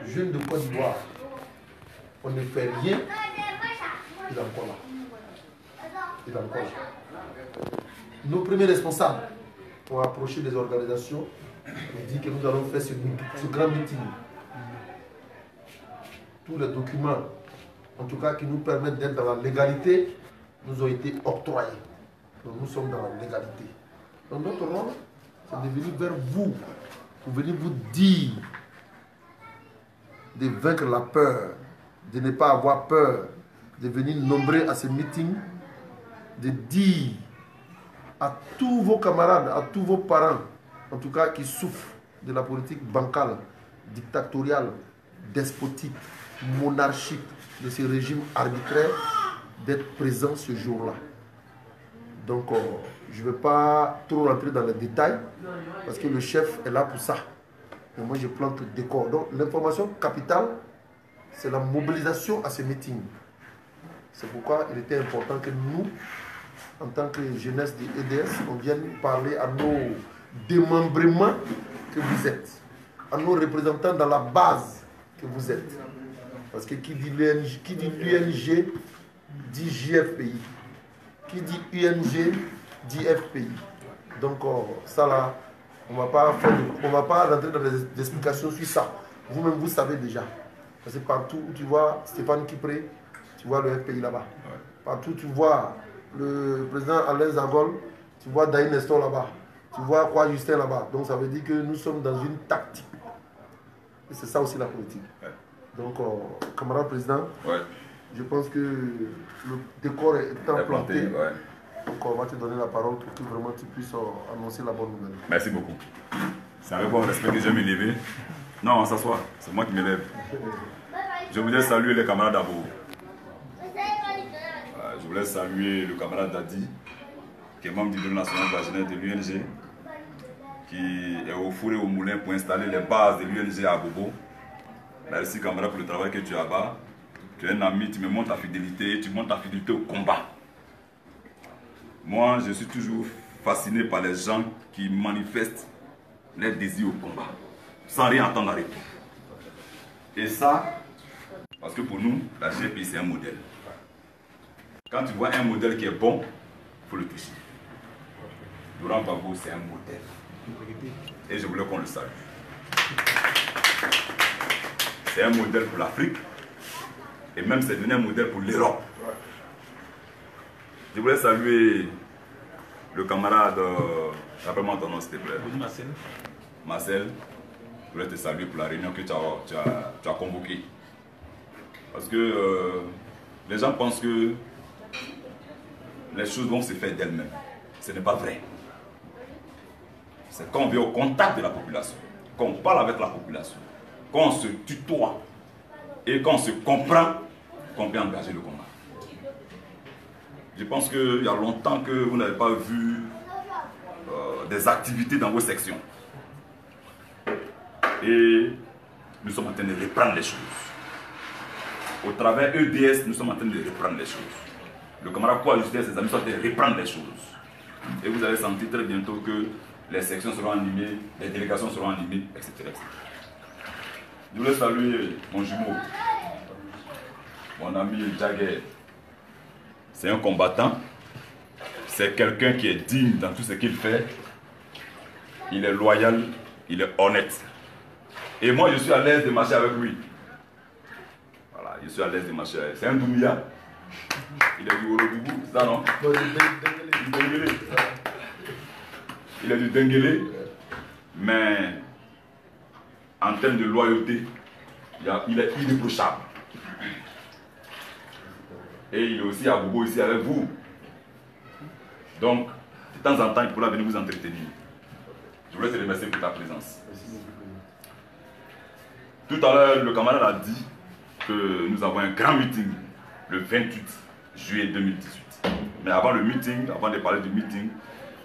jeune de Côte d'Ivoire, on ne fait rien, il est encore là. Il est encore là. Nos premiers responsables ont approché les organisations et dit que nous allons faire ce grand meeting. Tous les documents, en tout cas qui nous permettent d'être dans la légalité, nous ont été octroyés. Donc nous sommes dans la légalité. Donc notre rôle, c'est de venir vers vous, pour venir vous dire de vaincre la peur, de ne pas avoir peur, de venir nombreux à ce meeting, de dire à tous vos camarades, à tous vos parents, en tout cas qui souffrent de la politique bancale, dictatoriale, despotique, monarchique, de ce régime arbitraire, d'être présents ce jour-là. Donc, je ne vais pas trop rentrer dans les détails, parce que le chef est là pour ça. Et moi, je plante le décor. Donc, l'information capitale, c'est la mobilisation à ce meeting. C'est pourquoi il était important que nous, en tant que jeunesse de EDS, on vienne parler à nos démembrements que vous êtes, à nos représentants dans la base que vous êtes. Parce que qui dit l'UNG dit JFPI. Qui dit UNG dit FPI. Donc ça là, on ne va pas rentrer dans des explications sur ça. Vous-même, vous savez déjà. Parce que partout où tu vois Stéphane Kipré, tu vois le FPI là-bas. Partout où tu vois le président Alain Zagol, tu vois Daï Nestor là-bas. Tu vois quoi Justin là-bas. Donc ça veut dire que nous sommes dans une tactique. Et c'est ça aussi la politique. Donc, camarade président, je pense que le décor est implanté. Donc, on va te donner la parole pour que vraiment tu puisses annoncer la bonne nouvelle. Merci beaucoup. C'est avec bon respect que je vais me lever. Non, on s'assoit. C'est moi qui me lève. Je voulais saluer les camarades d'Abo. Je voulais saluer le camarade Dadi, qui est membre du bureau national de la jeunesse de l'UNG, qui est au four et au moulin pour installer les bases de l'UNG à Bobo. Merci camarade pour le travail que tu as bas. Tu es un ami, tu me montres ta fidélité, tu montres ta fidélité au combat. Moi, je suis toujours fasciné par les gens qui manifestent leur désir au combat, sans rien attendre en retour. Et ça, parce que pour nous, la GPI c'est un modèle. Quand tu vois un modèle qui est bon, il faut le toucher. Laurent Gbagbo, c'est un modèle. Et je voulais qu'on le salue. C'est un modèle pour l'Afrique. Et même c'est devenu un modèle pour l'Europe. Je voulais saluer le camarade, rappelle-moi ton nom s'il te plaît. Marcel. Marcel, je voulais te saluer pour la réunion que tu as convoquée. Parce que les gens pensent que les choses vont se faire d'elles-mêmes. Ce n'est pas vrai. C'est quand on vient au contact de la population, quand on parle avec la population, quand on se tutoie et quand on se comprend, qu'on peut engager le combat. Je pense qu'il y a longtemps que vous n'avez pas vu des activités dans vos sections. Et nous sommes en train de reprendre les choses. Au travers EDS, nous sommes en train de reprendre les choses. Le camarade Quoi Justin et ses amis sont en train de reprendre les choses. Et vous allez sentir très bientôt que les sections seront animées, les délégations seront animées, etc. etc. Je voulais saluer mon jumeau, mon ami Jagger. C'est un combattant, c'est quelqu'un qui est digne dans tout ce qu'il fait. Il est loyal, il est honnête. Et moi, je suis à l'aise de marcher avec lui. Voilà, je suis à l'aise de marcher avec lui. C'est un Doumbia. Il est du Orobougou, c'est ça non? Non, du Denguele. Il est du Denguele. Mais en termes de loyauté, il est irréprochable. Et il est aussi à Bobo ici avec vous. Donc, de temps en temps, il pourra venir vous entretenir. Je voulais te remercier pour ta présence. Tout à l'heure, le camarade a dit que nous avons un grand meeting le 28 juillet 2018. Mais avant le meeting, avant de parler du meeting,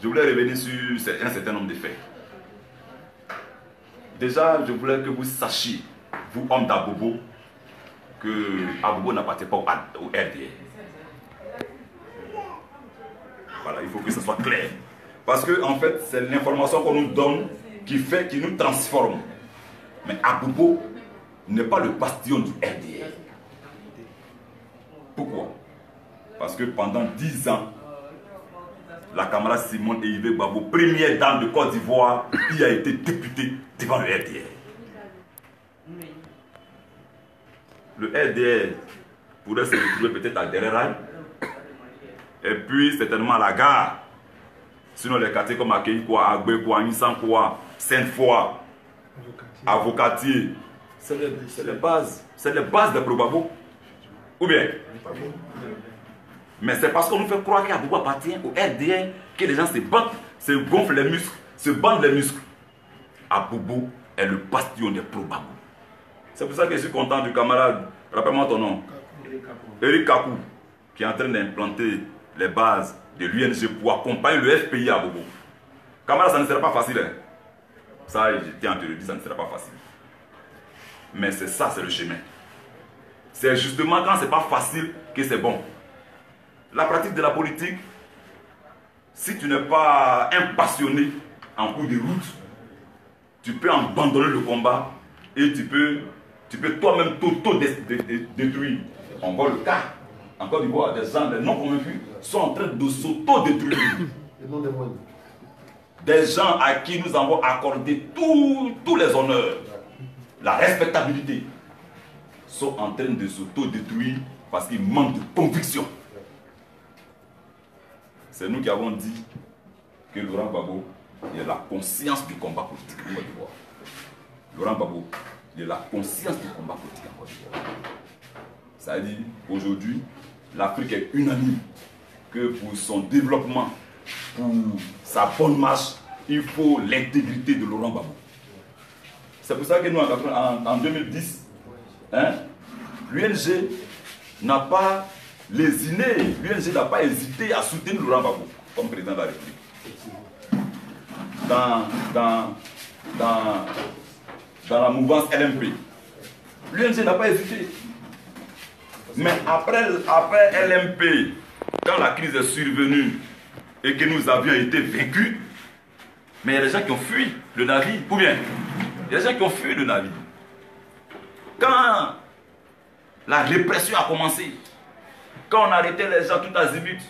je voulais revenir sur un certain nombre de faits. Déjà, je voulais que vous sachiez, vous, hommes d'Abobo, que Abobo n'appartient pas au RDR. Voilà, il faut que ce soit clair. Parce que, en fait, c'est l'information qu'on nous donne qui nous transforme. Mais Abobo n'est pas le bastion du RDR. Pourquoi? Parce que pendant 10 ans, la camarade Simone Eyive Gbagbo, première dame de Côte d'Ivoire, il a été député devant le RDR. Le RDR pourrait se retrouver peut-être à Dereraï, et puis certainement à la gare. Sinon les quartiers comme Akeikwa, Agbekwa, Nisankwa, Sainte-Foy, Avocatier, c'est les bases de Pro-Gbagbo. Ou bien? Mais c'est parce qu'on nous fait croire qu'Aboubou appartient au RDR que les gens se battent, se gonflent les muscles, se bandent les muscles. Aboubou est le bastion des Pro-Gbagbo. C'est pour ça que je suis content du camarade, rappelle-moi ton nom, Eric Kakou, qui est en train d'implanter les bases de l'UNG pour accompagner le FPI à Aboubou. Camarade, ça ne sera pas facile. Hein? Ça, je tiens à te le dire, ça ne sera pas facile. Mais c'est ça, c'est le chemin. C'est justement quand c'est pas facile que c'est bon. La pratique de la politique, si tu n'es pas un passionné en cours de route, tu peux abandonner le combat et tu peux toi-même t'auto-détruire. On voit le cas, en Côte d'Ivoire, des gens, des non convaincus, sont en train de s'auto-détruire. Des gens à qui nous avons accordé tous les honneurs, la respectabilité, sont en train de s'auto-détruire parce qu'ils manquent de conviction. C'est nous qui avons dit que Laurent Gbagbo il a la conscience du combat politique en Côte d'Ivoire. Laurent Gbagbo il a la conscience du combat politique en Côte d'Ivoire. Ça veut dire qu'aujourd'hui, l'Afrique est unanime que pour son développement, pour sa bonne marche, il faut l'intégrité de Laurent Gbagbo. C'est pour ça que nous, en 2010, hein, l'UNG n'a pas lésiné, l'UNG n'a pas hésité à soutenir Laurent Gbagbo comme président de la République. Dans la mouvance LMP, l'UNG n'a pas hésité. Mais après LMP, quand la crise est survenue et que nous avions été vaincus, mais il y a des gens qui ont fui le navire, ou bien il y a des gens qui ont fui le navire. Quand la répression a commencé, quand on arrêtait les gens tout azimut,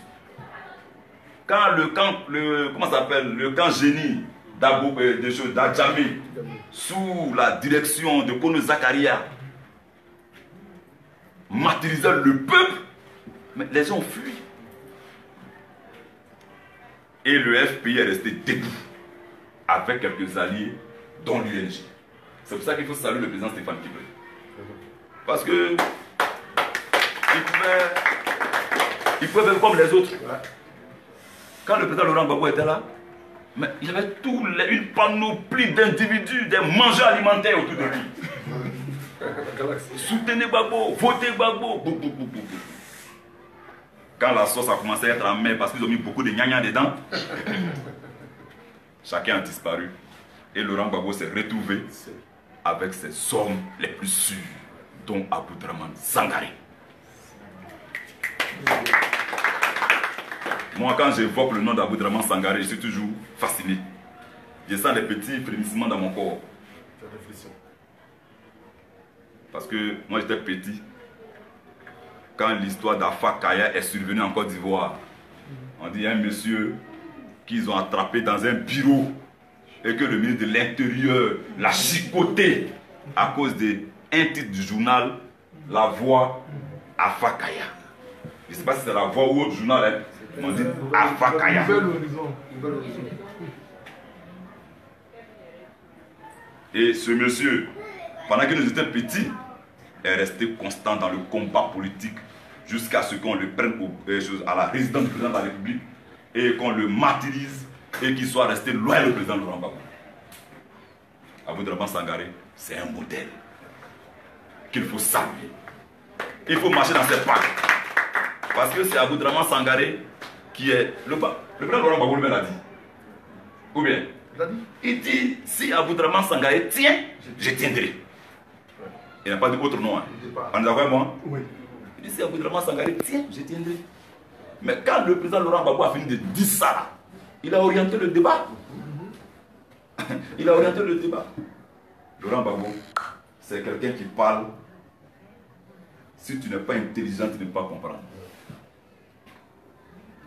quand le camp génie d'Adjamé, sous la direction de Kono Zakaria, martyrisait le peuple, mais les gens ont fui. Et le FPI est resté debout, avec quelques alliés, dont l'UNG. C'est pour ça qu'il faut saluer le président Stéphane Kibé. Parce que il pouvait faire comme les autres. Quand le président Laurent Gbagbo était là, mais il y avait une panoplie d'individus, des mangeurs alimentaires autour de lui. Soutenez Gbagbo, votez Gbagbo. Quand la sauce a commencé à être en mer parce qu'ils ont mis beaucoup de gnagnas dedans, chacun a disparu. Et Laurent Gbagbo s'est retrouvé avec ses hommes les plus sûrs, dont Aboudraman Sangaré. Moi, quand j'évoque le nom d'Aboudraman Sangaré, je suis toujours fasciné. Je sens des petits frémissements dans mon corps. Parce que moi, j'étais petit. Quand l'histoire d'Alpha Kaya est survenue en Côte d'Ivoire, on dit un monsieur qu'ils ont attrapé dans un bureau et que le ministre de l'Intérieur l'a chicoté à cause d'un titre du journal, La Voix, Alpha Kaya. Je ne sais pas si c'est La Voix ou autre journal, hein. On dit Alpha Kaya. Et ce monsieur, pendant que nous étions petits, est resté constant dans le combat politique jusqu'à ce qu'on le prenne à la résidence du président de la République et qu'on le martyrise et qu'il soit resté loyal au président Laurent Gbagbo. Aboudraman Sangaré, c'est un modèle qu'il faut saluer. Il faut marcher dans ses pas. Parce que c'est Aboudraman Sangaré qui est le président Laurent Gbagbo lui-même l'a dit. Ou bien, il dit, si Aboudraman Sangaré tient, je tiendrai. Il n'a pas dit autre nom. Hein. On est d'accord avec moi? Oui. Il dit, si Aboudraman Sangaré tient, je tiendrai. Mais quand le président Laurent Gbagbo a fini de dire ça, là, il a orienté le débat. Il a orienté le débat. Laurent Gbagbo c'est quelqu'un qui parle. Si tu n'es pas intelligent, tu ne peux pas comprendre.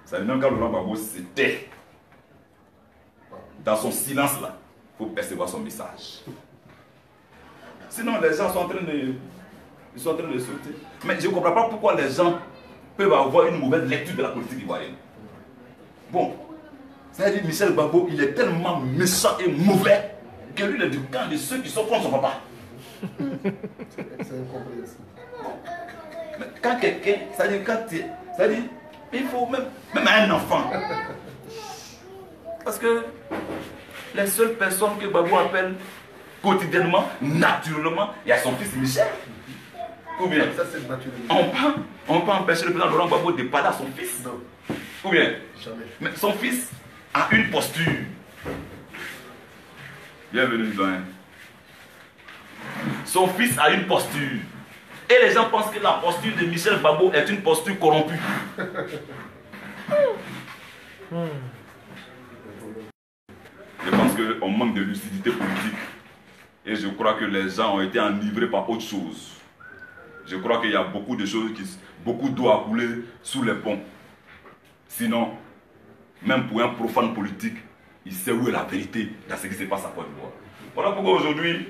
Ça veut dire quand Laurent Gbagbo se tait, dans son silence là, il faut percevoir son message. Sinon, les gens sont en train de sauter. Mais je ne comprends pas pourquoi les gens peuvent avoir une mauvaise lecture de la politique ivoirienne. Bon, ça veut dire Michel Gbagbo, il est tellement méchant et mauvais que lui, il est du camp de ceux qui sont contre son papa. C'est incompréhensible. Mais quand quelqu'un, c'est-à-dire, il faut même un enfant. Parce que les seules personnes que Gbagbo appelle quotidiennement, naturellement, il y a son fils Michel. Ou bien, ça c'est naturel. On peut empêcher le président Laurent Gbagbo de parler à son fils. Non. Ou bien, Jamais. mais son fils a une posture. Bienvenue, doyen. Son fils a une posture. Et les gens pensent que la posture de Michel Gbagbo est une posture corrompue. Je pense qu'on manque de lucidité politique. Et je crois que les gens ont été enivrés par autre chose. Je crois qu'il y a beaucoup de choses, beaucoup d'eau à couler sous les ponts. Sinon, même pour un profane politique, il sait où est la vérité dans ce qui se passe à Côte d'Ivoire. Voilà pourquoi aujourd'hui,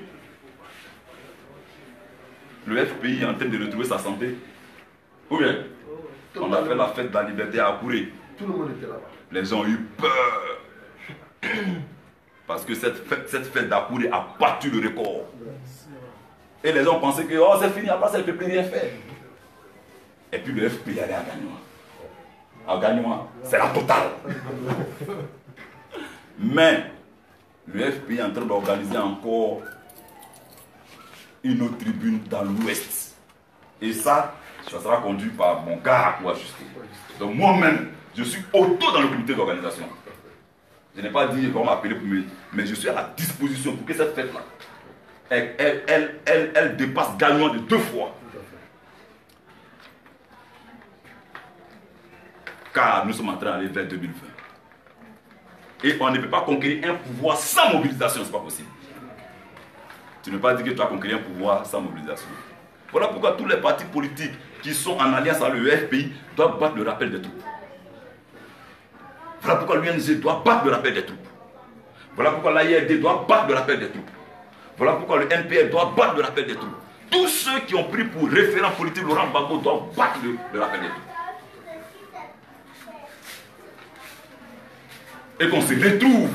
le FPI est en train de retrouver sa santé. Ou bien, on a fait la fête de la liberté à Akouré. Tout le monde était là-bas. Les gens ont eu peur. Parce que cette fête d'Akouré a battu le record. Et les gens pensaient que oh, c'est fini, après ça, ne peut plus rien faire. Et puis le FPI allait à Gagnois. À Gagnois, c'est la totale. Mais le FPI est en train d'organiser encore une autre tribune dans l'Ouest. Et ça sera conduit par mon gars à Justin. Donc moi-même, je suis auto dans le comité d'organisation. Je n'ai pas dit qu'on m'a appelé pour me... Mais je suis à la disposition pour que cette fête-là, elle dépasse Gagnois de 2 fois. Car nous sommes en train d'aller vers 2020. Et on ne peut pas conquérir un pouvoir sans mobilisation, ce n'est pas possible. Tu ne peux pas dire que tu as conquérir un pouvoir sans mobilisation. Voilà pourquoi tous les partis politiques qui sont en alliance avec le FPI doivent battre le rappel des troupes. Voilà pourquoi l'UNG doit battre le rappel des troupes. Voilà pourquoi l'AIRD doit battre le rappel des troupes. Voilà pourquoi le NPR doit battre le rappel des troupes. Tous ceux qui ont pris pour référent politique Laurent Gbagbo doivent battre le rappel des troupes. Et qu'on se retrouve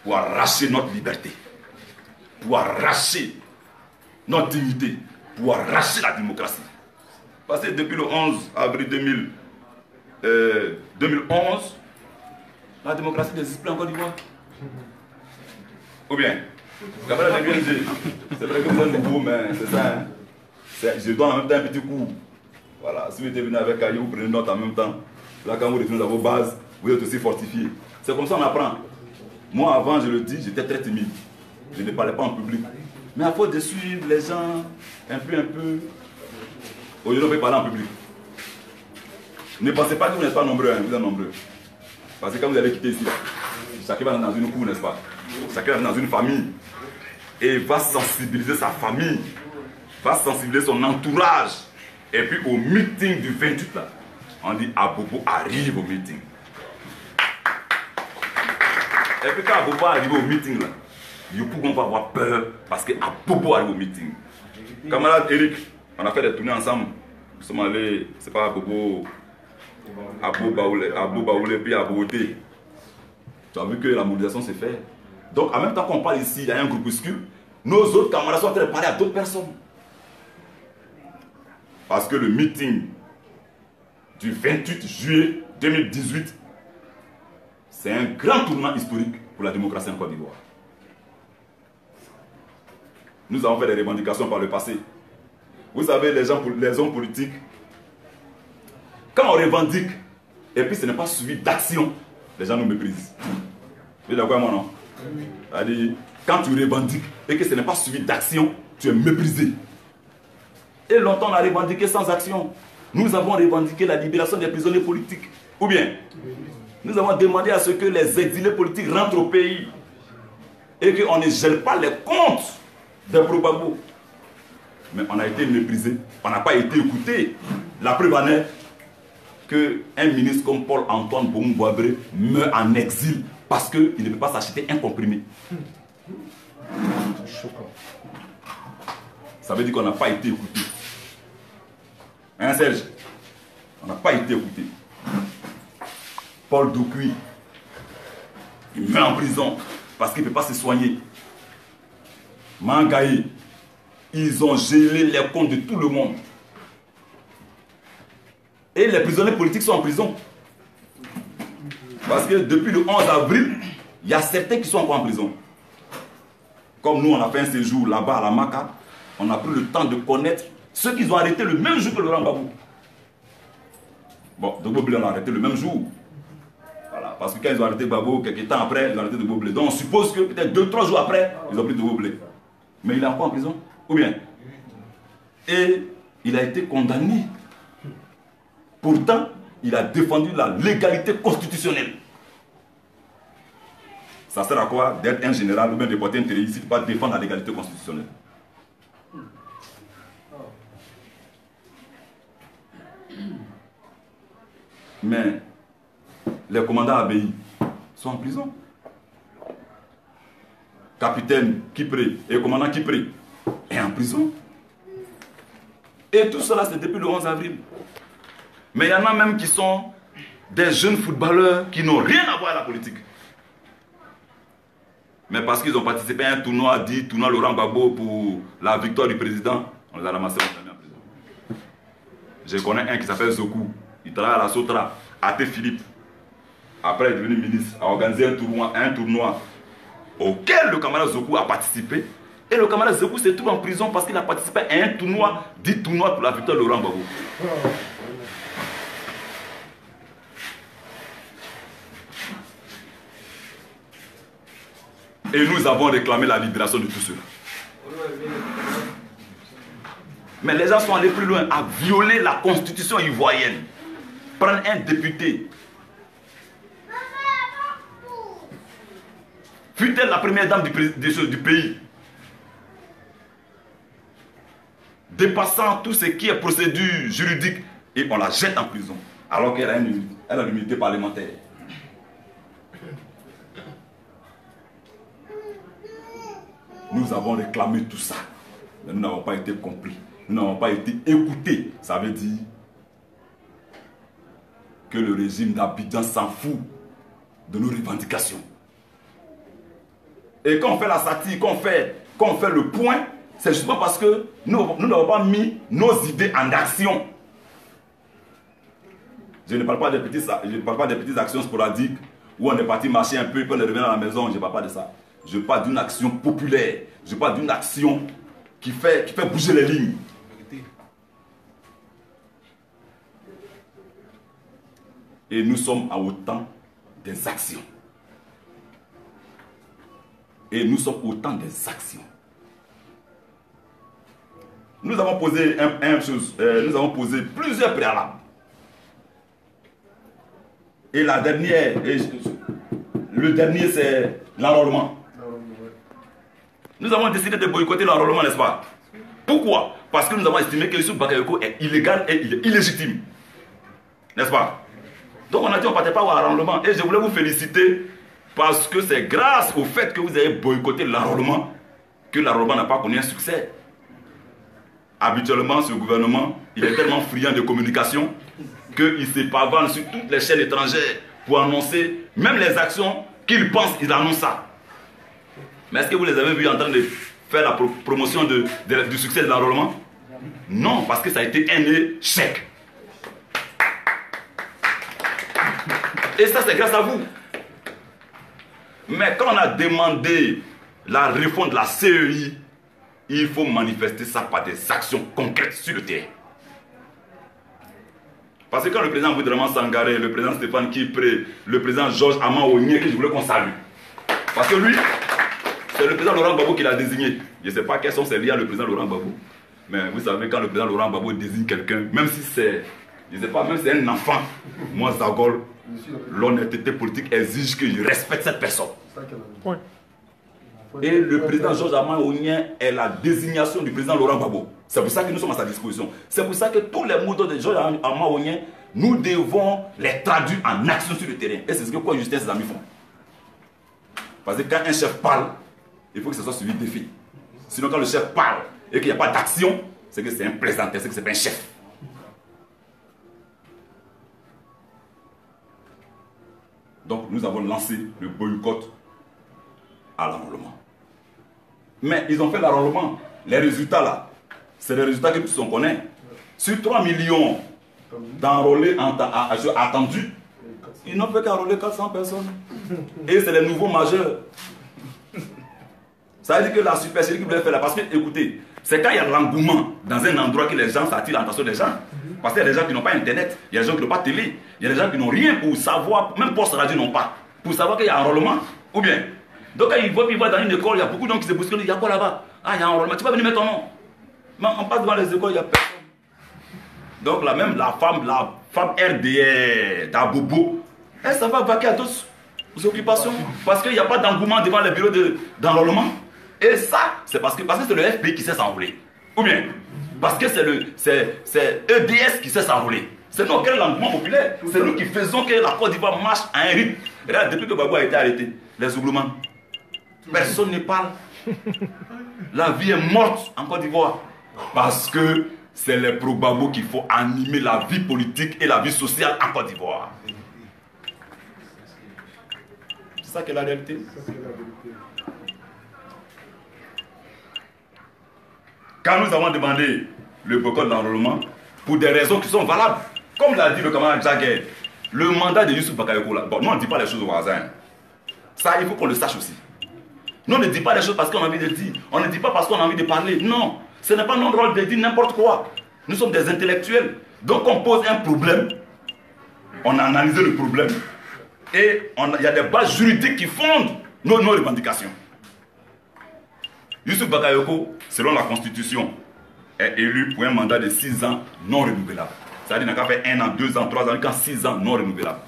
pour arracher notre liberté, pour arracher notre dignité, pour arracher la démocratie. Parce que depuis le 11 avril 2011, la démocratie n'existe plus en Côte d'Ivoire. Ou bien, c'est vrai que vous êtes nouveau, mais c'est ça. Hein? Je donne en même temps un petit coup. Voilà, si vous êtes venu avec Caillou, vous prenez note en même temps. Là, quand vous retournez dans vos bases, vous êtes aussi fortifié. C'est comme ça qu'on apprend. Moi, avant, je le dis, j'étais très timide. Je ne parlais pas en public. Mais à force de suivre les gens, un peu, aujourd'hui, on peut parler en public. Ne pensez pas que vous n'êtes pas nombreux, hein, vous êtes nombreux. Parce que quand vous allez quitter ici, chacun va dans une cour, n'est-ce pas? Chacun va dans une famille. Et va sensibiliser sa famille, va sensibiliser son entourage. Et puis au meeting du 28, là, on dit Abobo arrive au meeting. Et puis quand Abobo arrive au meeting, là, on va avoir peur parce que Abobo arrive au meeting. Camarade Eric, on a fait des tournées ensemble. Nous sommes allés, c'est pas Abobo, Abo Baoulé, puis Aboboté. Tu as vu que la mobilisation s'est faite. Donc en même temps qu'on parle ici, il y a un groupuscule, nos autres camarades sont en train de parler à d'autres personnes. Parce que le meeting du 28 juillet 2018, c'est un grand tournant historique pour la démocratie en Côte d'Ivoire. Nous avons fait des revendications par le passé. Vous savez, les hommes politiques, quand on revendique, et puis ce n'est pas suivi d'action, les gens nous méprisent. Vous êtes d'accord avec moi, non? C'est-à-dire, quand tu revendiques et que ce n'est pas suivi d'action, tu es méprisé. Et longtemps on a revendiqué sans action. Nous avons revendiqué la libération des prisonniers politiques. Ou bien, nous avons demandé à ce que les exilés politiques rentrent au pays et qu'on ne gèle pas les comptes des pro-Gbagbo. Mais on a été méprisé, on n'a pas été écouté. La preuve en est qu'un ministre comme Paul-Antoine Boumou-Boabré meurt en exil parce qu'il ne peut pas s'acheter un comprimé. Ça veut dire qu'on n'a pas été écouté. Hein, Serge? On n'a pas été écouté. Paul Doucouy, il meurt en prison parce qu'il ne peut pas se soigner. Mangaï, ils ont gelé les comptes de tout le monde. Et les prisonniers politiques sont en prison. Parce que depuis le 11 avril, il y a certains qui sont encore en prison. Comme nous, on a fait un séjour là-bas à la Maca, on a pris le temps de connaître ceux qu'ils ont arrêtés le même jour que Laurent Gbagbo. Bon, de Gbagbo, on a arrêté le même jour. Voilà, parce que quand ils ont arrêté Gbagbo, quelques temps après, ils ont arrêté de Gbagbo. Donc on suppose que peut-être 2-3 jours après, ils ont pris de Gbagbo. Mais il est encore en prison, ou bien? Et il a été condamné. Pourtant, il a défendu la légalité constitutionnelle. Ça sert à quoi d'être un général ou bien de porter un terroriste si tu ne peux pas défendre la légalité constitutionnelle? Mais les commandants ABI sont en prison. Capitaine Kipré et commandant Kipré est en prison. Et tout cela, c'est depuis le 11 avril. Mais il y en a même qui sont des jeunes footballeurs qui n'ont rien à voir à la politique. Mais parce qu'ils ont participé à un tournoi dit tournoi Laurent Gbagbo pour la victoire du président, on les a ramassés, on les a mis en prison. Je connais un qui s'appelle Zoku. Il travaille à la Sotra, Athé Philippe. Après, il est devenu ministre, a organisé un tournoi auquel le camarade Zoku a participé. Et le camarade Zoku s'est trouvé en prison parce qu'il a participé à un tournoi, dit tournoi pour la victoire de Laurent Gbagbo. Et nous avons réclamé la libération de tout cela. Mais les gens sont allés plus loin, à violer la constitution ivoirienne. Prendre un député, fut-elle la première dame du pays, dépassant tout ce qui est procédure juridique, et on la jette en prison, alors qu'elle a l'immunité parlementaire. Nous avons réclamé tout ça, mais nous n'avons pas été compris, nous n'avons pas été écoutés. Ça veut dire que le régime d'Abidjan s'en fout de nos revendications. Et quand on fait la satire, quand on fait le point, c'est justement parce que nous n'avons pas mis nos idées en action. Je ne parle pas des petites actions sporadiques où on est parti marcher un peu et puis on est revenu à la maison. Je ne parle pas de ça. Je parle d'une action populaire. Je parle d'une action qui fait bouger les lignes. Et nous sommes à autant des actions. Et nous sommes autant des actions. Nous avons posé nous avons posé plusieurs préalables. Et le dernier c'est l'enrôlement. Nous avons décidé de boycotter l'enrôlement, n'est-ce pas? Pourquoi? Parce que nous avons estimé que Youssouf Bakayoko est illégal et illégitime. N'est-ce pas? Donc on a dit on ne partait pas au l'enrôlement. Et je voulais vous féliciter parce que c'est grâce au fait que vous avez boycotté l'enrôlement que l'enrôlement n'a pas connu un succès. Habituellement, ce gouvernement, il est tellement friand de communication qu'il se pavane sur toutes les chaînes étrangères pour annoncer même les actions qu'ils pensent, ils annoncent ça. Mais est-ce que vous les avez vus en train de faire la promotion du succès de l'enrôlement? Non, parce que ça a été un échec. Et ça, c'est grâce à vous. Mais quand on a demandé la réforme de la CEI, il faut manifester ça par des actions concrètes sur le terrain. Parce que quand le président Boudraman Sangaré, le président Stéphane Kipré, le président Georges Aman Ogné, que je voulais qu'on salue. Parce que lui, c'est le président Laurent Gbagbo qui l'a désigné. Je ne sais pas quels sont ses liens le président Laurent Gbagbo. Mais vous savez, quand le président Laurent Gbagbo désigne quelqu'un, même si c'est, je ne sais pas, même si c'est un enfant, moi, Zagol, l'honnêteté politique exige que je respecte cette personne. Point. Et le président Georges Amand Onien est la désignation du président Laurent Gbagbo. C'est pour ça que nous sommes à sa disposition. C'est pour ça que tous les mots de Georges Amand Onien, nous devons les traduire en action sur le terrain. Et c'est ce que quoi Justin et ses amis font. Parce que quand un chef parle, il faut que ce soit suivi de faits. Sinon, quand le chef parle et qu'il n'y a pas d'action, c'est que c'est un plaisantin, c'est que ce n'est pas un chef. Donc, nous avons lancé le boycott à l'enrôlement. Mais ils ont fait l'enrôlement. Les résultats là, c'est les résultats que tous on connaît. Sur 3 millions d'enrôlés attendus, ils n'ont fait qu'enrôler 400 personnes. Et c'est les nouveaux majeurs. Ça veut dire que la supercherie qui voulait faire là, parce que écoutez, c'est quand il y a l'engouement dans un endroit que les gens s'attirent l'attention des gens. Parce qu'il y a des gens qui n'ont pas internet, il y a des gens qui n'ont pas télé, il y a des gens qui n'ont rien pour savoir, même poste radio n'ont pas, pour savoir qu'il y a un enrôlement. Ou bien, donc quand ils voient dans une école, il y a beaucoup de gens qui se bousculent, il y a quoi là-bas? Ah, il y a un enrôlement, tu vas venir mettre ton nom. Mais on passe devant les écoles, il n'y a personne. Donc là même la femme RDR d'Abobo, elle ça va vaquer à d'autres occupations. Parce qu'il n'y a pas d'engouement devant les bureaux d'enrôlement. Et ça, c'est parce que c'est le FPI qui sait s'enrôler. Ou bien, parce que c'est EDS qui sait s'enrôler. C'est nous qui avons l'engouement populaire. C'est nous qui faisons que la Côte d'Ivoire marche à un rythme. Et là, depuis que Gbagbo a été arrêté, les Ouglomans, personne ne parle. La vie est morte en Côte d'Ivoire. Parce que c'est les pro-Gbagbo qu'il faut animer la vie politique et la vie sociale en Côte d'Ivoire. C'est ça qui est la réalité. Quand nous avons demandé le boycott d'enrôlement, pour des raisons qui sont valables, comme l'a dit le camarade Jagger, le mandat de Youssouf Bakayoko, bon, nous on ne dit pas les choses au hasard. Ça, il faut qu'on le sache aussi. Nous on ne dit pas les choses parce qu'on a envie de dire. On ne dit pas parce qu'on a envie de parler. Non, ce n'est pas notre rôle de dire n'importe quoi. Nous sommes des intellectuels. Donc on pose un problème, on a analysé le problème, et il y a des bases juridiques qui fondent nos revendications. Youssouf Bakayoko, selon la Constitution, est élu pour un mandat de 6 ans non renouvelable. C'est-à-dire qu'il n'a qu'à faire 1 an, 2 ans, 3 ans, qu'en 6 ans non renouvelables.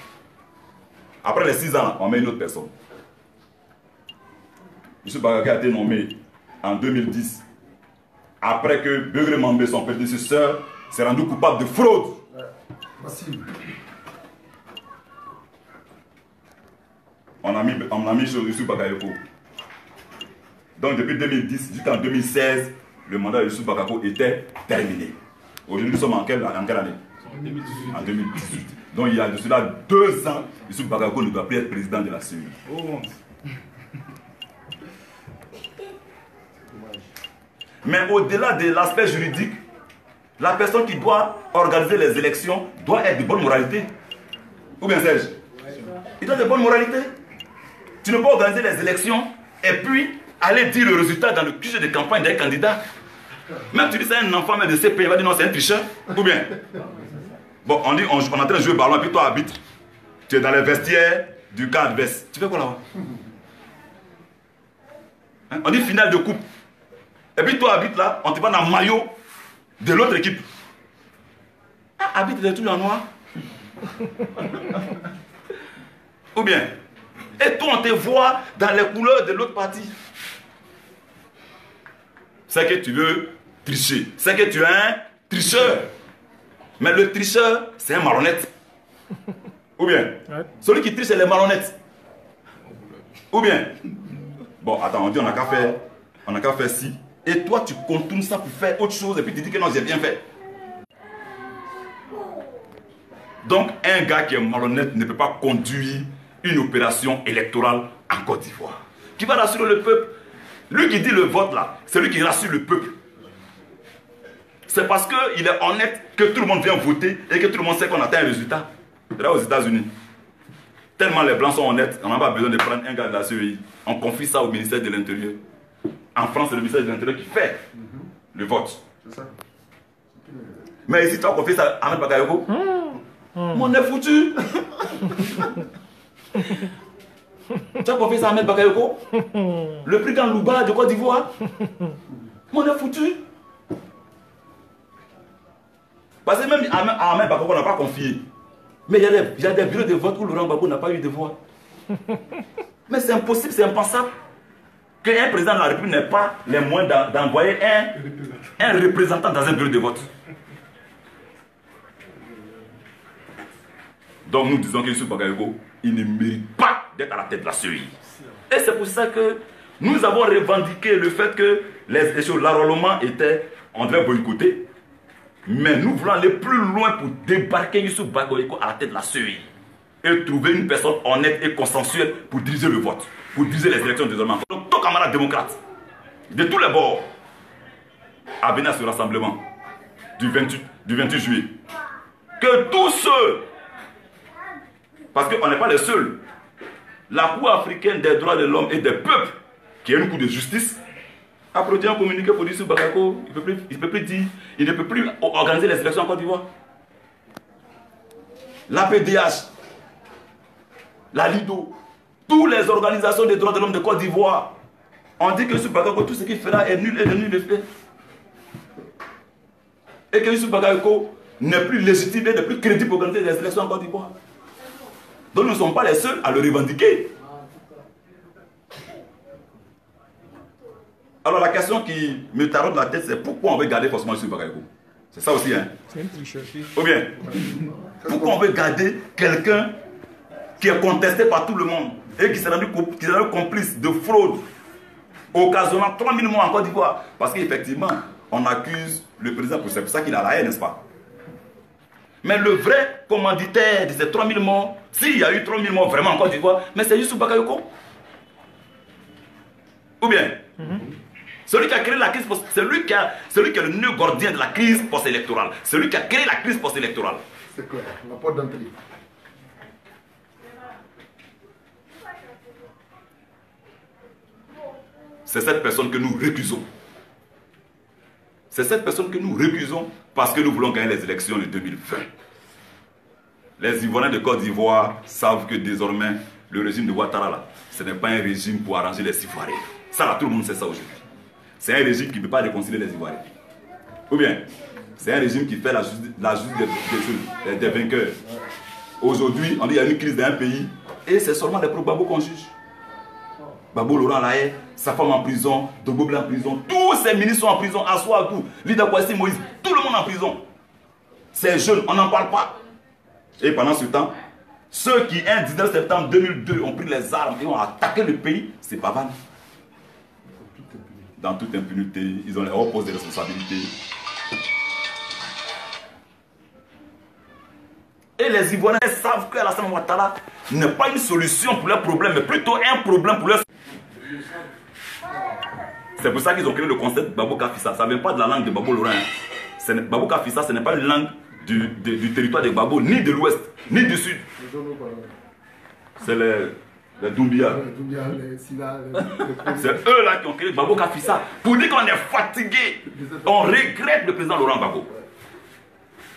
Après les 6 ans, on met une autre personne. Youssouf Bakayoko a été nommé en 2010, après que Beugre Mambé, son prédécesseur, s'est rendu coupable de fraude. Massive. On a mis sur Youssouf Bakayoko. Donc depuis 2010 jusqu'en 2016, le mandat de Youssouf Bakayoko était terminé. Aujourd'hui, nous sommes en quelle année? En 2018. Donc il y a de cela 2 ans, Youssouf Bakayoko ne doit plus être président de la CENI. Mais au-delà de l'aspect juridique, la personne qui doit organiser les élections doit être de bonne moralité. Ou bien Serge? Il doit être de bonne moralité. Tu ne peux pas organiser les élections et puis aller dire le résultat dans le fichier de campagne d'un candidat. Même tu dis c'est un enfant de CP, il va dire non, c'est un tricheur. Ou bien, bon, on est en train de jouer au ballon et puis toi arbitre. Tu es dans les vestiaires du camp adverse. Tu fais quoi là-bas? Hein? On dit finale de coupe. Et puis toi arbitre là, on te va dans le maillot de l'autre équipe. Ah, arbitre est toujours en noir. Ou bien, et toi on te voit dans les couleurs de l'autre partie. C'est que tu veux tricher. C'est que tu es un tricheur. Mais le tricheur, c'est un malhonnête. Ou bien, celui qui triche, c'est les malhonnêtes. Ou bien, bon, attends, on dit on n'a qu'à faire ci. Et toi, tu contournes ça pour faire autre chose et puis tu dis que non, j'ai bien fait. Donc, un gars qui est malhonnête ne peut pas conduire une opération électorale en Côte d'Ivoire. Qui va rassurer le peuple? Lui qui dit le vote là, c'est lui qui rassure le peuple. C'est parce qu'il est honnête que tout le monde vient voter et que tout le monde sait qu'on atteint un résultat. Là aux États-Unis, tellement les Blancs sont honnêtes, on n'a pas besoin de prendre un gars de la CEI. On confie ça au ministère de l'Intérieur. En France, c'est le ministère de l'Intérieur qui fait le vote. C'est ça. Mais ici, tu as confié ça à Ahmed Bakayoko. On est foutu. Tu as confié ça à Ahmed Bakayoko, le prix Louba de Côte d'Ivoire. On est foutu. Parce que même Ahmed Bakayoko n'a pas confié. Mais il y a des bureaux de vote où Laurent Gbagbo n'a pas eu de voix. Mais c'est impossible, c'est impensable. qu'un président de la République n'ait pas les moyens d'envoyer un représentant dans un bureau de vote. Donc nous disons que Youssouf Bagayoko, il ne mérite pas d'être à la tête de la CEI. Et c'est pour ça que nous avons revendiqué le fait que l'enrôlement était, on devait boycotter. Mais nous voulons aller plus loin pour débarquer Youssouf Bagayoko à la tête de la CEI. Et trouver une personne honnête et consensuelle pour diriger le vote, pour diriger les élections désormais. Donc, tous camarades démocrates, de tous les bords, à venir à ce rassemblement du 28 juillet. Que tous ceux, parce qu'on n'est pas les seuls, la Cour africaine des droits de l'homme et des peuples, qui est une cour de justice, a produit un communiqué pour dire sur Bagayoko, il ne peut plus organiser les élections en Côte d'Ivoire. L'APDH, la LIDO, toutes les organisations des droits de l'homme de Côte d'Ivoire ont dit que Youssouf Bagayoko, tout ce qu'il fera est nul et de nul effet. Et que Youssouf Bagayoko n'est plus légitime et n'est plus crédible pour organiser les élections en Côte d'Ivoire. Donc nous ne sommes pas les seuls à le revendiquer. Alors la question qui me taraude la tête, c'est pourquoi on veut garder forcément Youssouf Bagayoko? C'est ça aussi, hein? C'est une tricherie. Ou bien, pourquoi on veut garder quelqu'un qui est contesté par tout le monde et qui s'est rendu complice de fraude, occasionnant 3000 morts en Côte d'Ivoire? Parce qu'effectivement, on accuse le président, c'est pour ça qu'il a la haine, n'est-ce pas? Mais le vrai commanditaire de ces 3000 morts, s'il y a eu 3000 morts vraiment en Côte d'Ivoire, mais c'est Youssouf Bagayoko. Ou bien, celui qui a créé la crise, c'est lui qui est le nœud gordien de la crise post-électorale. Celui qui a créé la crise post-électorale. C'est clair, la porte d'entrée. C'est cette personne que nous récusons. C'est cette personne que nous récusons parce que nous voulons gagner les élections de 2020. Les Ivoiriens de Côte d'Ivoire savent que désormais, le régime de Ouattara, là, ce n'est pas un régime pour arranger les Ivoiriens. Ça, là, tout le monde sait ça aujourd'hui. C'est un régime qui ne peut pas réconcilier les Ivoiriens. Ou bien, c'est un régime qui fait la justice des vainqueurs. Aujourd'hui, on dit qu'il y a une crise dans un pays et c'est seulement les pro-Babo qu'on juge. Babo Laurent Laye, sa femme en prison, Dogo Blanc en prison, tous ces ministres sont en prison, Assouagou, Lida Kwasi Moïse, tout le monde en prison. Ces jeunes, on n'en parle pas. Et pendant ce temps, ceux qui, un 19 septembre 2002, ont pris les armes et ont attaqué le pays, c'est pas mal. Dans toute impunité, ils ont les hauts postes de responsabilité. Et les Ivoiriens savent que Alassane Ouattara n'est pas une solution pour leurs problèmes, mais plutôt un problème pour leurs... C'est pour ça qu'ils ont créé le concept de Babo Kafissa. Ça ne vient pas de la langue de Babo Laurent. Babo Kafissa, ce n'est pas une langue du territoire de Babo, ni de l'ouest, ni du sud. C'est les Doumbia. C'est eux là qui ont créé Babo Kafissa. Pour dire qu'on est fatigué, on regrette le président Laurent Gbagbo.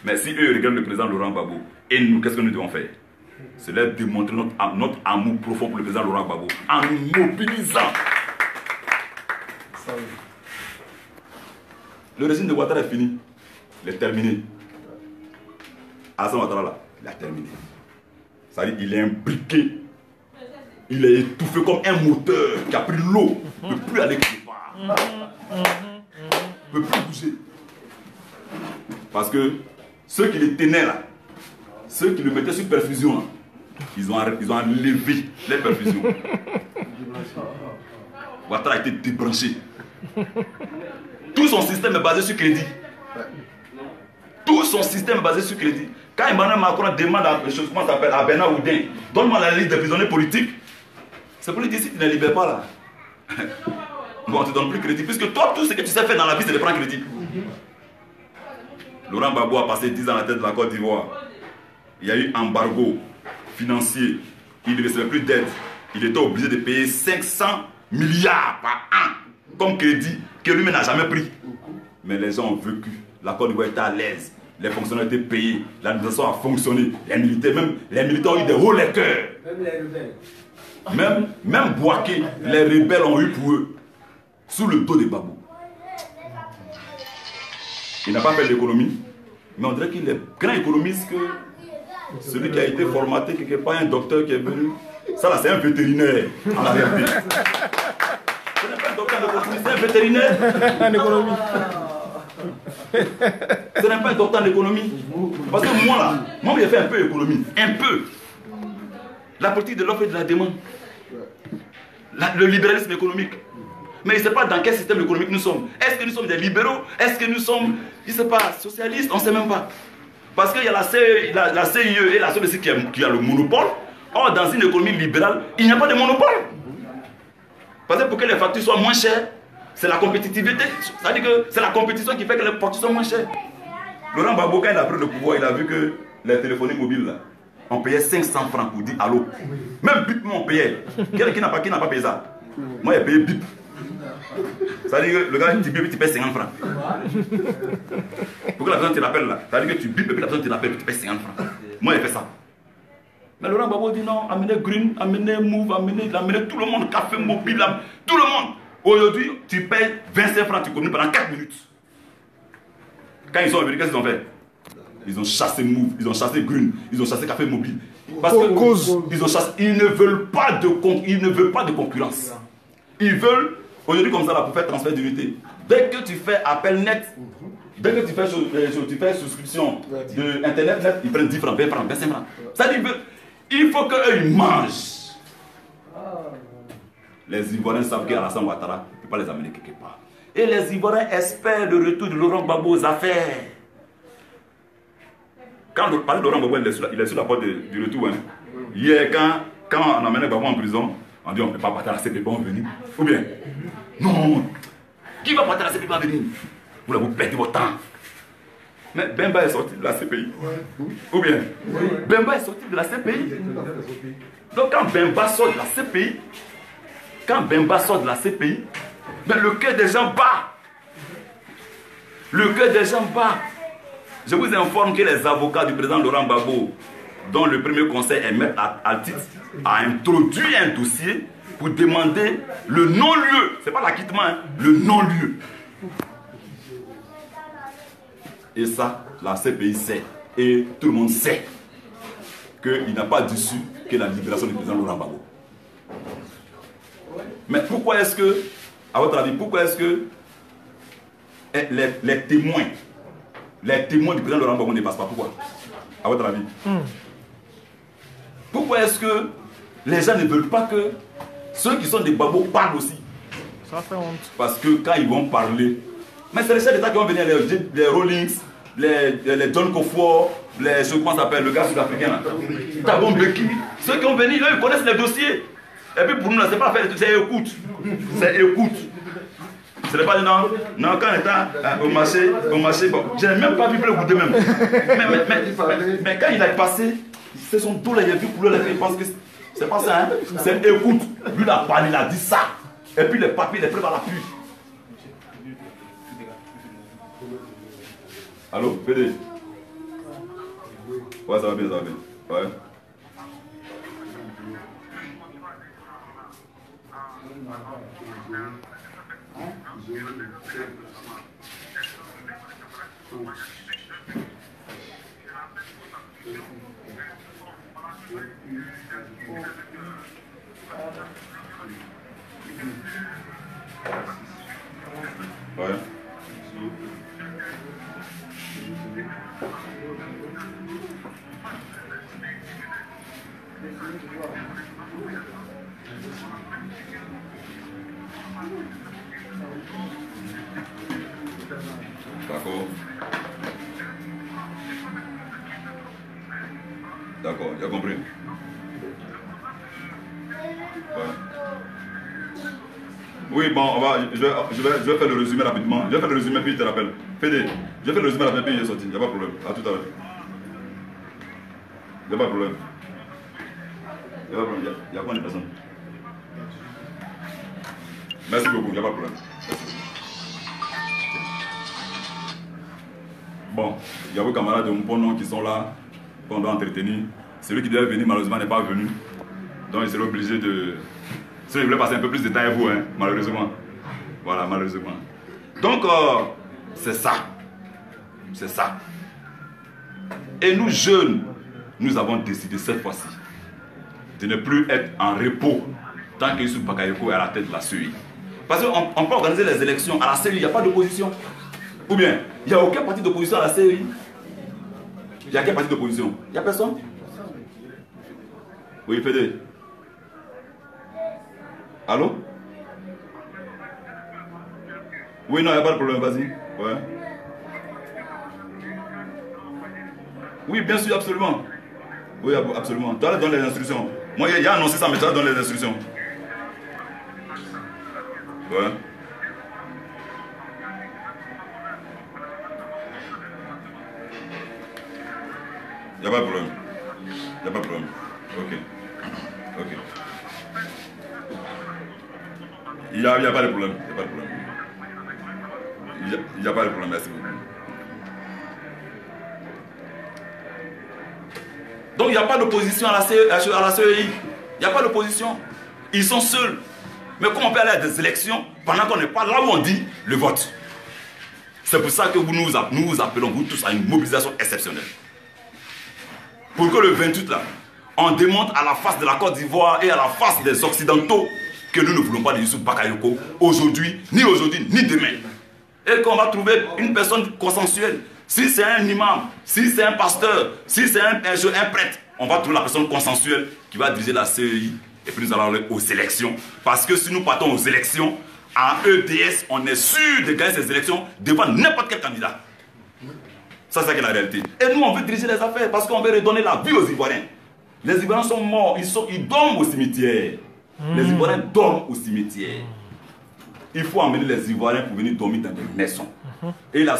Mais si eux regardent le président Laurent Gbagbo, et nous, qu'est-ce que nous devons faire? C'est leur démontrer notre amour profond pour le président Laurent Gbagbo en nous mobilisant. Le régime de Ouattara est fini. Il est terminé. Alassane Ouattara là, il a terminé. C'est-à-dire qu'il est imbriqué. Il est étouffé comme un moteur qui a pris l'eau. Il ne peut plus aller quelque part. Il ne peut plus bouger. Parce que ceux qui les tenaient là, ceux qui le mettaient sur perfusion là, ils ont enlevé les perfusions. Ouattara a été débranché. Tout son système est basé sur crédit. Tout son système est basé sur crédit. Quand Emmanuel Macron demande à comment ça s'appelle, à Bernard Oudin, donne-moi la liste des prisonniers politiques, c'est pour lui dire si tu ne libères pas là. Bon, on ne te donne plus crédit. Puisque toi, tout ce que tu sais faire dans la vie, c'est de prendre crédit. Laurent Gbagbo a passé 10 ans à la tête de la Côte d'Ivoire. Il y a eu embargo financier. Il ne recevait plus d'aide. Il était obligé de payer 500 milliards par an comme crédit que lui-même n'a jamais pris. Mais les gens ont vécu. La Côte d'Ivoire était à l'aise. Les fonctionnaires étaient payés. L'administration a fonctionné. Les militaires ont eu des hauts lecteurs. Même les rebelles. Même Bouaké, les rebelles ont eu pour eux. Sous le dos de Gbagbo. Il n'a pas fait l'économie. Mais on dirait qu'il est grand économiste que celui qui a été formaté quelque part, un docteur qui est venu. Ça là, c'est un vétérinaire en la réalité. Ce n'est vétérinaire. En économie. Ce n'est pas un docteur en économie. Parce que moi là, moi j'ai fait un peu d'économie. Un peu. La politique de l'offre et de la demande. Le libéralisme économique. Mais je ne sais pas dans quel système économique nous sommes. Est-ce que nous sommes des libéraux? Est-ce que nous sommes, je ne sais pas, socialistes? On ne sait même pas. Parce qu'il y a la CIE et la CEDEC qui a le monopole. Or, dans une économie libérale, il n'y a pas de monopole. Parce que pour que les factures soient moins chères, c'est la compétitivité. C'est-à-dire que c'est la compétition qui fait que les factures sont moins chères. Laurent Gbagbo, quand il a pris le pouvoir, il a vu que les téléphones mobiles, là, on payait 500 francs pour dire allô. Même bip, on payait. Quelqu'un qui n'a pas payé ça. Moi, j'ai payé bip. C'est-à-dire que le gars, tu bip, tu payes 50 francs. Pour que la personne te l'appelle là. C'est-à-dire que tu bip et puis la personne te l'appelle, tu payes 50 francs. Moi, j'ai fait ça. Mais Laurent Gbagbo dit non, amenez Green, amenez Move, amenez tout le monde, café mobile, tout le monde. Aujourd'hui, tu payes 25 francs, tu communiques pendant 4 minutes. Quand ils sont venus, qu'est-ce qu'ils ont fait? Ils ont chassé Move, ils ont chassé Green, ils ont chassé Café Mobile. Parce que ils ne veulent pas de concurrence. Ils veulent, aujourd'hui comme ça, là, pour faire transfert d'unité. Dès que tu fais appel net, dès que tu fais souscription de Internet net, ils prennent 10 francs, 20 francs, 25 francs. Ça dit, il faut qu'eux ils mangent. Les Ivoiriens savent qu'Alassane Ouattara ne peut pas les amener quelque part. Et les Ivoiriens espèrent le retour de Laurent Gbagbo aux affaires. Quand on parle de Laurent Gbagbo, il est sur la porte du retour. Hein. Hier, quand on amenait Gbagbo en prison, on dit on ne peut pas partir à la CPI, on va venir. Ou bien, non, qui va partir à la CPI, va venir? Vous perdez votre temps. Mais Bemba est sorti de la CPI. Ou bien, Bemba est sorti de la CPI. Donc quand Bemba sort de la CPI, ben, le cœur des gens bat. Le cœur des gens bat. Je vous informe que les avocats du président Laurent Gbagbo, dont le premier conseil est maître Altit, a introduit un dossier pour demander le non-lieu. Ce n'est pas l'acquittement, hein, le non-lieu. Et ça, la CPI sait. Et tout le monde sait qu'il n'a pas d'issue que la libération du président Laurent Gbagbo. Mais pourquoi est-ce que, à votre avis, pourquoi est-ce que les témoins du président Laurent Gbagbo ne passent pas? Pourquoi? À votre avis? Pourquoi est-ce que les gens ne veulent pas que ceux qui sont des Gbagbo parlent aussi? Ça fait honte. Parce que quand ils vont parler, mais c'est les chefs d'État qui vont venir, les Rawlings, les John Kofor, comment ça s'appelle, le gars sud-africain là, Thabo Mbeki, ceux qui vont venir, eux, ils connaissent les dossiers. Et puis pour nous, c'est pas faire, c'est écoute. C'est écoute. Ce n'est pas non, quand on était au marché, bon, je n'ai même pas vu le goût de même. Mais quand il a passé, c'est son dos là, il a vu couleur, il pense que c'est pas ça, hein. C'est écoute. Lui, il a parlé, il a dit ça. Et puis les papiers, les preuves à l'appui. Allô, PD? Ouais, ça va bien, ça va bien. Ouais. Ouais. D'accord. D'accord, j'ai compris. Ouais. Oui, bon, je vais faire le résumé rapidement. Je vais faire le résumé puis je te rappelle. Fédé, je vais faire le résumé rapidement puis je vais sortir. Il n'y a pas de problème. À tout à l'heure. Il n'y a pas de problème. Il n'y a pas de problème. Il y a combien de personnes? Merci beaucoup, il n'y a pas de problème. Bon, il y a vos camarades de Mponon qui sont là, qu'on doit entretenir. Celui qui devait venir, malheureusement, n'est pas venu. Donc, il serait obligé de... Si je voulais passer un peu plus de temps avec vous, hein, malheureusement. Voilà, malheureusement. Donc, c'est ça. C'est ça. Et nous, jeunes, nous avons décidé cette fois-ci de ne plus être en repos tant que Youssouf Bakayoko est à la tête de la CEI. Parce qu'on peut organiser les élections à la CEI, il n'y a pas d'opposition. Ou bien, il n'y a aucun parti d'opposition à la CEI. Il y a quel parti d'opposition? Il n'y a personne. Oui, PD. Allô? Oui, non, il n'y a pas de problème, vas-y. Ouais. Oui, bien sûr, absolument. Oui, absolument. Tu dois donner les instructions. Moi, il a annoncé ça, mais tu dois donner les instructions. Ouais. Il n'y a pas de problème. Il n'y a pas de problème. Ok. Ok. Il n'y a pas de problème. Il n'y a pas de problème. Il n'y a pas de problème, merci beaucoup. Donc il n'y a pas d'opposition à la CEI. Il n'y a pas d'opposition. Ils sont seuls. Mais comment on peut aller à des élections pendant qu'on n'est pas là où on dit le vote? C'est pour ça que nous vous appelons vous tous à une mobilisation exceptionnelle. Pour que le 28 là, on démontre à la face de la Côte d'Ivoire et à la face des Occidentaux que nous ne voulons pas de Youssouf Bakayoko aujourd'hui, ni demain. Et qu'on va trouver une personne consensuelle. Si c'est un imam, si c'est un pasteur, si c'est un prêtre, on va trouver la personne consensuelle qui va diriger la CEI. Et puis nous allons aller aux élections. Parce que si nous partons aux élections, en EDS, on est sûr de gagner ces élections devant n'importe quel candidat. Ça, c'est la réalité. Et nous, on veut diriger les affaires parce qu'on veut redonner la vie aux Ivoiriens. Les Ivoiriens sont morts, ils dorment au cimetière. Les Ivoiriens dorment au cimetière. Il faut emmener les Ivoiriens pour venir dormir dans des maisons. Et les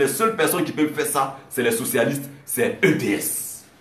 seules personnes qui peuvent faire ça, c'est les socialistes, c'est EDS.